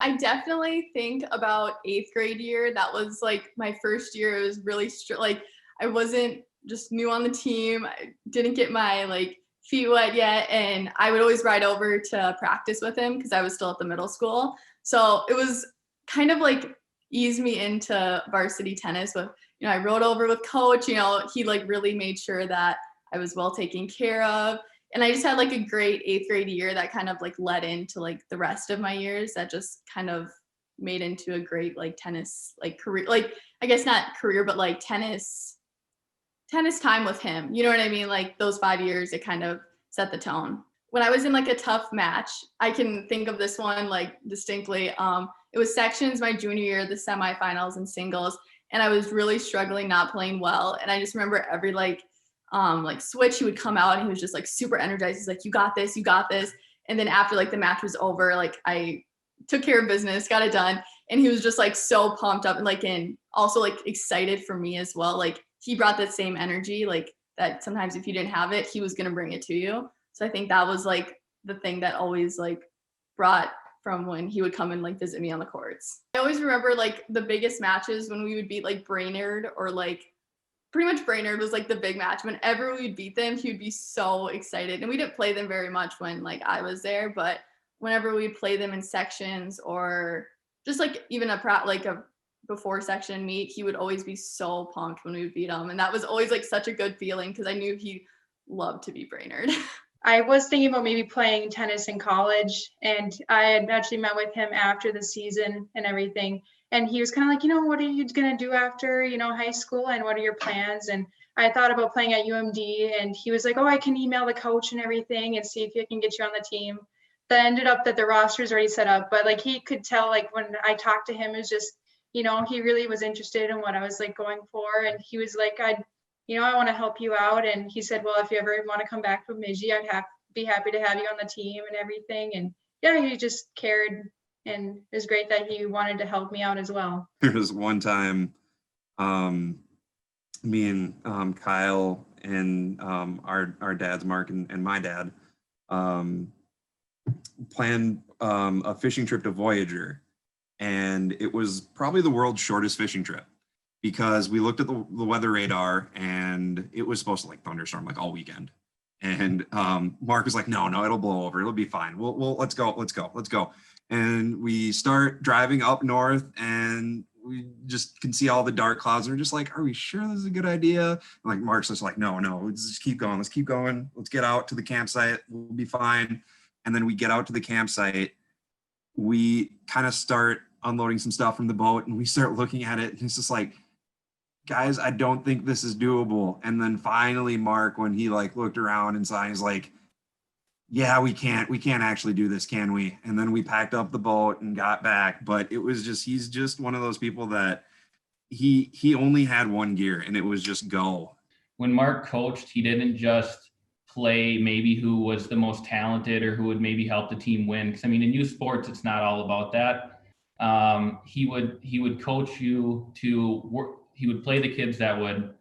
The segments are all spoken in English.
I definitely think about 8th grade year. That was like my first year. It was really like I wasn't just new on the team. I didn't get my like feet wet yet. And I would always ride over to practice with him because I was still at the middle school. So it was kind of like eased me into varsity tennis with, I rode over with coach, he like really made sure that I was well taken care of. And I just had like a great 8th grade year that kind of like led into like the rest of my years that just kind of made into a great like tennis like career, like I guess not career, but like tennis time with him. You know what I mean? Like those 5 years, it kind of set the tone. When I was in like a tough match, I can think of this one like distinctly. It was sections my junior year, the semifinals and singles, and I was really struggling, not playing well. And I just remember every like switch, he would come out and he was just like super energized. He's like, you got this, you got this. And then after like the match was over, like I took care of business, got it done. And he was just like so pumped up and like and also like excited for me as well. Like he brought that same energy, like that sometimes if you didn't have it, he was gonna bring it to you. So I think that was like the thing that always like brought from when he would come and like visit me on the courts. I always remember like the biggest matches when we would beat like Brainerd or like pretty much Brainerd was like the big match. Whenever we'd beat them, he would be so excited. And we didn't play them very much when like I was there, but whenever we'd play them in sections or just like even a before section meet, he would always be so pumped when we would beat him. And that was always like such a good feeling because I knew he loved to beat Brainerd. I was thinking about maybe playing tennis in college, and I had actually met with him after the season and everything. And he was kind of like, what are you going to do after, high school, and what are your plans? And I thought about playing at UMD, and he was like, oh, I can email the coach and everything and see if he can get you on the team. That ended up that the roster is already set up, but like he could tell, like when I talked to him, it was just, he really was interested in what I was like going for. And he was like, I want to help you out. And he said, well, if you ever want to come back to Bemidji, be happy to have you on the team and everything. And yeah, he just cared, and it was great that he wanted to help me out as well. There was one time me and Kyle and our dads, Mark and my dad, planned a fishing trip to Voyager. And it was probably the world's shortest fishing trip because we looked at the weather radar and it was supposed to like thunderstorm like all weekend. And Mark was like, no, it'll blow over. It'll be fine. We'll let's go. And we start driving up north and we just can see all the dark clouds. And we're just like, are we sure this is a good idea? And like Mark's just like, no, let's just keep going. Let's keep going. Let's get out to the campsite. We'll be fine. And then we get out to the campsite. We kind of start unloading some stuff from the boat and we start looking at it. And it's just like, guys, I don't think this is doable. And then finally, Mark, when he like looked around and saw, he's like, yeah, we can't actually do this, can we? And then we packed up the boat and got back. But it was just, he's just one of those people that he only had one gear and it was just go. When Mark coached, he didn't just play maybe who was the most talented or who would maybe help the team win. Because I mean, in youth sports, it's not all about that. He would coach you to work. He would play the kids that would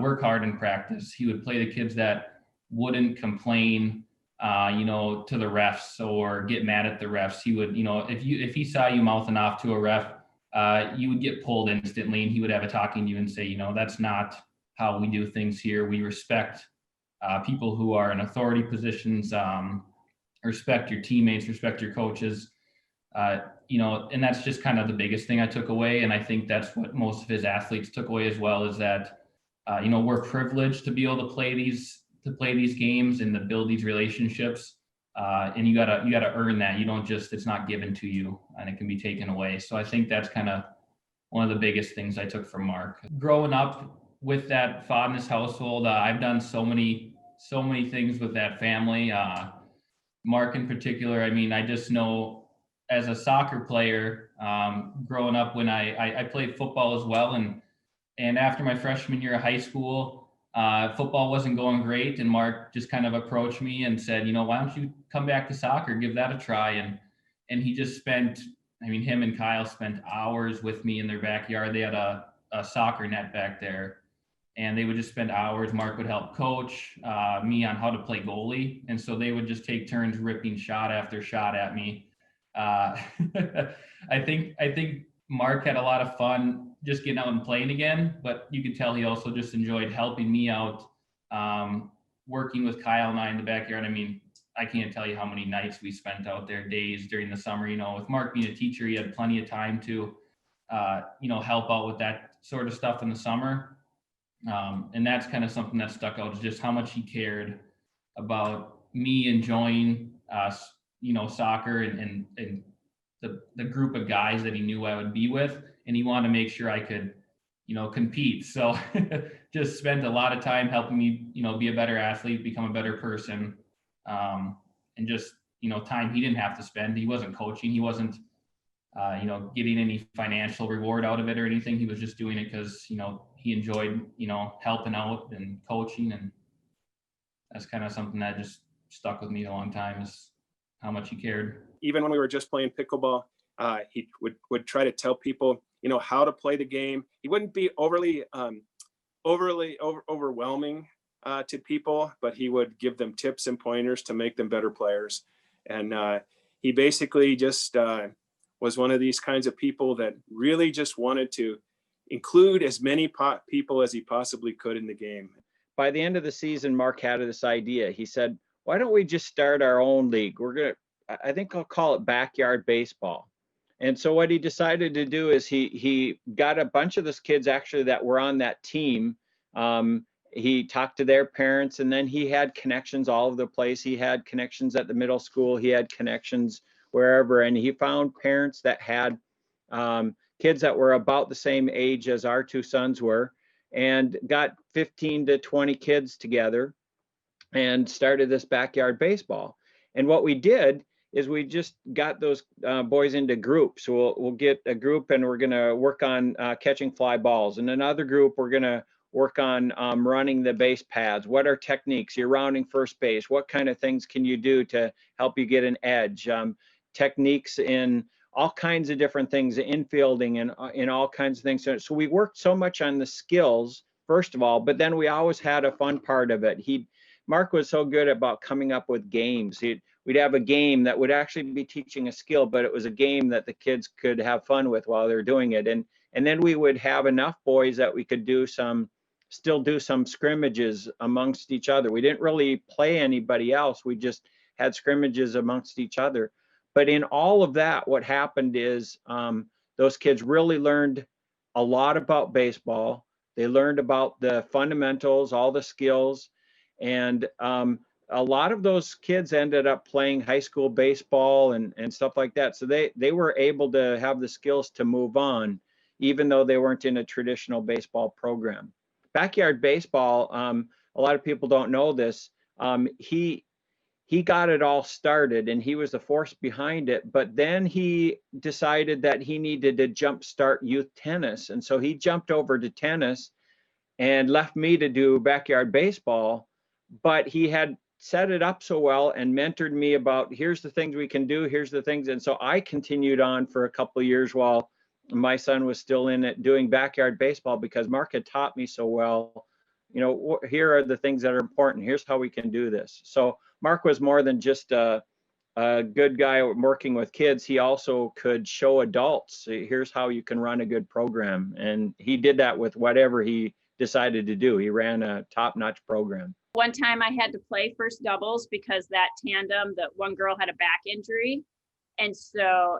work hard in practice. He would play the kids that wouldn't complain, to the refs or get mad at the refs. He would, if he saw you mouthing off to a ref, you would get pulled instantly, and he would have a talking to you and say, that's not how we do things here. We respect people who are in authority positions, respect your teammates, respect your coaches. And that's just kind of the biggest thing I took away. And I think that's what most of his athletes took away as well, is that, we're privileged to be able to play these games and to build these relationships. And you gotta earn that. You don't just, it's not given to you and it can be taken away. So I think that's kind of one of the biggest things I took from Mark. Growing up with that Fodness household, I've done so many things with that family. Mark in particular, I mean, I just know, as a soccer player, growing up when I played football as well. And after my freshman year of high school, football wasn't going great. And Mark just kind of approached me and said, why don't you come back to soccer, give that a try. And he just spent, him and Kyle spent hours with me in their backyard. They had a soccer net back there and they would just spend hours. Mark would help coach me on how to play goalie. And so they would just take turns ripping shot after shot at me. uh, I think Mark had a lot of fun just getting out and playing again, but you could tell he also just enjoyed helping me out, working with Kyle and I in the backyard. I mean, I can't tell you how many nights we spent out there, days during the summer. You know, with Mark being a teacher, he had plenty of time to, help out with that sort of stuff in the summer. And that's kind of something that stuck out, is just how much he cared about me enjoying, soccer and the group of guys that he knew I would be with. And he wanted to make sure I could, compete. So just spent a lot of time helping me, be a better athlete, become a better person. And just, time he didn't have to spend. He wasn't coaching. He wasn't, getting any financial reward out of it or anything. He was just doing it because, he enjoyed, helping out and coaching. And that's kind of something that just stuck with me a long time, is how much he cared. Even when we were just playing pickleball, he would try to tell people, how to play the game. He wouldn't be overly overwhelming to people, but he would give them tips and pointers to make them better players. And he basically just was one of these kinds of people that really just wanted to include as many people as he possibly could in the game. By the end of the season, Mark had this idea. He said, why don't we just start our own league? I think I'll call it backyard baseball. And so what he decided to do is he got a bunch of those kids actually that were on that team. He talked to their parents, and then he had connections all over the place. He had connections at the middle school. He had connections wherever. And he found parents that had kids that were about the same age as our two sons were, and got 15 to 20 kids together and started this backyard baseball. And what we did is we just got those boys into groups. So we'll get a group and we're going to work on catching fly balls. And another group, we're going to work on running the base paths. What are techniques? You're rounding first base. What kind of things can you do to help you get an edge? Techniques in all kinds of different things, infielding and in all kinds of things. So we worked so much on the skills, first of all, but then we always had a fun part of it. Mark was so good about coming up with games. We'd have a game that would actually be teaching a skill, but it was a game that the kids could have fun with while they're doing it. And then we would have enough boys that we could still do some scrimmages amongst each other. We didn't really play anybody else. We just had scrimmages amongst each other. But in all of that, what happened is those kids really learned a lot about baseball. They learned about the fundamentals, all the skills. And a lot of those kids ended up playing high school baseball and stuff like that. So they were able to have the skills to move on, even though they weren't in a traditional baseball program. Backyard baseball, a lot of people don't know this. He got it all started and he was the force behind it, but then he decided that he needed to jumpstart youth tennis. And so he jumped over to tennis and left me to do backyard baseball. But he had set it up so well and mentored me about, here's the things we can do, here's the things. And so I continued on for a couple of years while my son was still in it doing backyard baseball, because Mark had taught me so well, here are the things that are important. Here's how we can do this. So Mark was more than just a good guy working with kids. He also could show adults, here's how you can run a good program. And he did that with whatever he decided to do. He ran a top-notch program. One time I had to play first doubles because that tandem, that one girl had a back injury. And so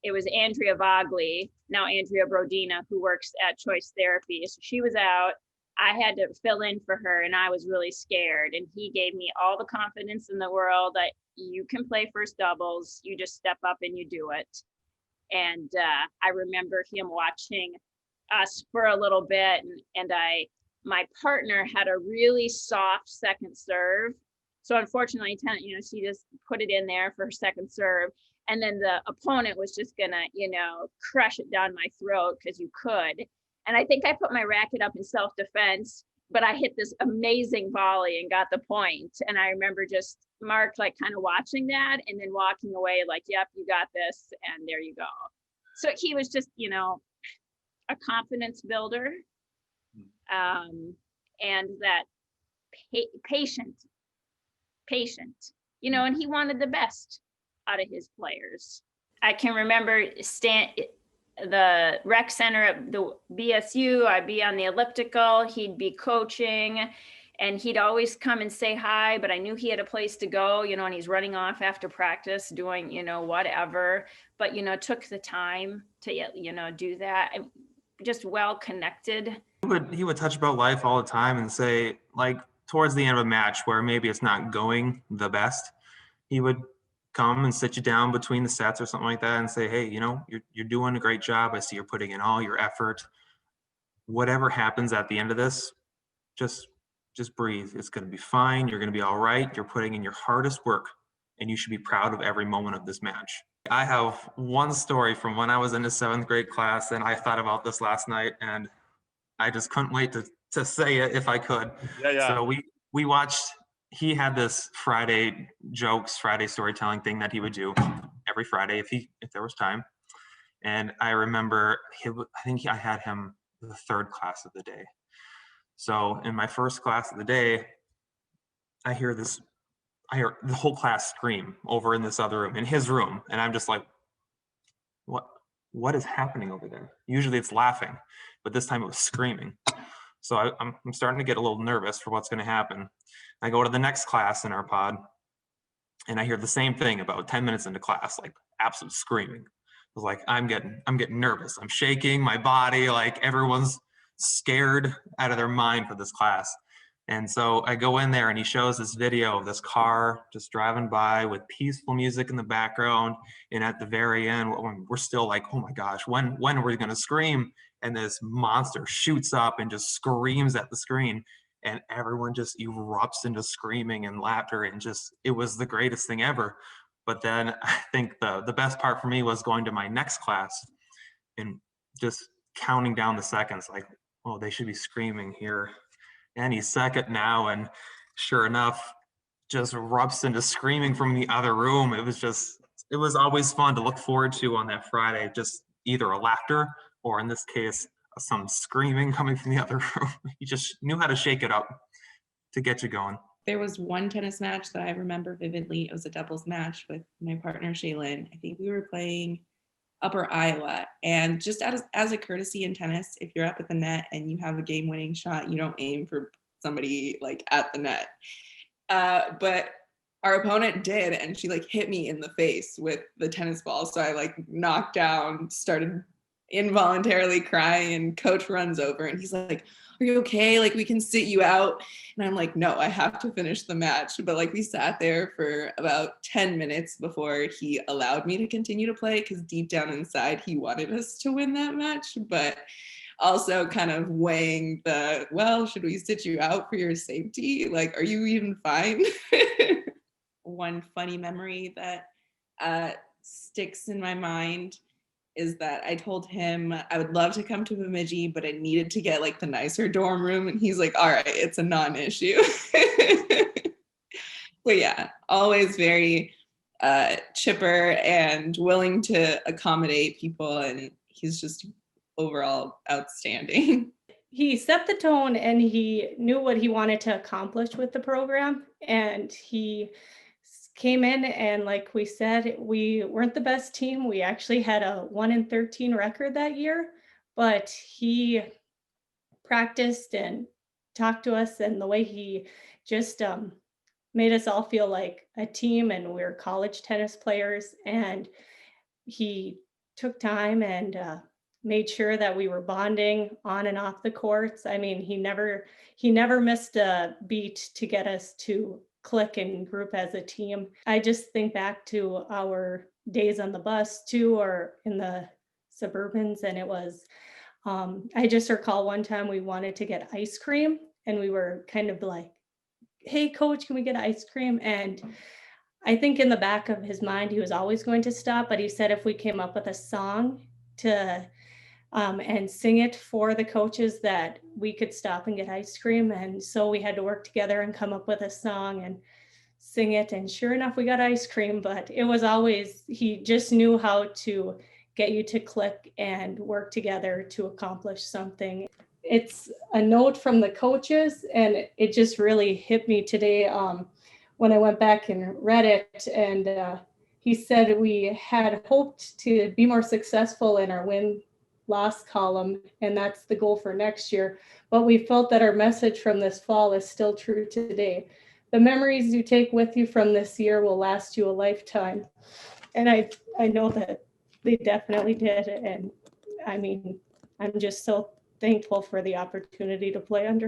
it was Andrea Vogley, now Andrea Brodina, who works at Choice Therapy. So she was out. I had to fill in for her and I was really scared. And he gave me all the confidence in the world that you can play first doubles. You just step up and you do it. And I remember him watching us for a little bit, and my partner had a really soft second serve. So unfortunately, she just put it in there for her second serve. And then the opponent was just gonna, crush it down my throat because you could. And I think I put my racket up in self-defense, but I hit this amazing volley and got the point. And I remember just Mark kind of watching that and then walking away yep, you got this. And there you go. So he was just, a confidence builder, and that patient, and he wanted the best out of his players. I can remember the rec center at the BSU, I'd be on the elliptical, he'd be coaching, and he'd always come and say hi, but I knew he had a place to go, and he's running off after practice doing, whatever, but, took the time to, do that. Just well connected. He would touch about life all the time and say, like, towards the end of a match where maybe it's not going the best, he would come and sit you down between the sets or something like that and say, hey, you're doing a great job. I see you're putting in all your effort. Whatever happens at the end of this, just breathe. It's going to be fine. You're going to be all right. You're putting in your hardest work, and you should be proud of every moment of this match. I have one story from when I was in the 7th grade class, and I thought about this last night, and I just couldn't wait to say it if I could. Yeah. So we watched, he had this Friday storytelling thing that he would do every Friday if there was time. And I remember I had him the 3rd class of the day. So in my first class of the day, I hear the whole class scream over in this other room, in his room. And I'm just like, what is happening over there? Usually it's laughing, but this time it was screaming. So I'm starting to get a little nervous for what's going to happen. I go to the next class in our pod, and I hear the same thing about 10 minutes into class, like absolute screaming. I was like, I'm getting nervous. I'm shaking my body, like everyone's scared out of their mind for this class. And so I go in there, and he shows this video of this car just driving by with peaceful music in the background. And at the very end, we're still like, oh my gosh, when are we going to scream? And this monster shoots up and just screams at the screen. And everyone just erupts into screaming and laughter. And it was the greatest thing ever. But then I think the best part for me was going to my next class and just counting down the seconds, like, oh, they should be screaming here any second now. And sure enough, just erupts into screaming from the other room. It was always fun to look forward to on that Friday, just either a laughter or in this case, some screaming coming from the other room. He just knew how to shake it up to get you going. There was one tennis match that I remember vividly. It was a doubles match with my partner, Shaylin. I think we were playing Upper Iowa. And just as a courtesy in tennis, if you're up at the net and you have a game-winning shot, you don't aim for somebody like at the net. But our opponent did, and she like hit me in the face with the tennis ball. So I like knocked down, started involuntarily crying, and coach runs over and he's like, are you okay? Like, we can sit you out. And I'm like, no, I have to finish the match. But like, we sat there for about 10 minutes before he allowed me to continue to play, because deep down inside, he wanted us to win that match. But also kind of weighing should we sit you out for your safety? Like, are you even fine? One funny memory that sticks in my mind is that I told him I would love to come to Bemidji, but I needed to get like the nicer dorm room. And he's like, all right, it's a non-issue. But yeah, always very chipper and willing to accommodate people. And he's just overall outstanding. He set the tone, and he knew what he wanted to accomplish with the program. And he came in, and like we said, we weren't the best team. We actually had a 1-13 record that year, but he practiced and talked to us, and the way he just made us all feel like a team, and we were college tennis players, and he took time and made sure that we were bonding on and off the courts. I mean, he never missed a beat to get us to click and group as a team. I just think back to our days on the bus too, or in the Suburbans, and it was, I just recall one time we wanted to get ice cream, and we were kind of like, hey coach, can we get ice cream? And I think in the back of his mind, he was always going to stop, but he said if we came up with a song to and sing it for the coaches, that we could stop and get ice cream. And so we had to work together and come up with a song and sing it. And sure enough, we got ice cream, but it was always, he just knew how to get you to click and work together to accomplish something. It's a note from the coaches, and it just really hit me today when I went back and read it. And he said we had hoped to be more successful in our win-loss column, and that's the goal for next year. But we felt that our message from this fall is still true today. The memories you take with you from this year will last you a lifetime. And I know that they definitely did. And I mean, I'm just so thankful for the opportunity to play under him.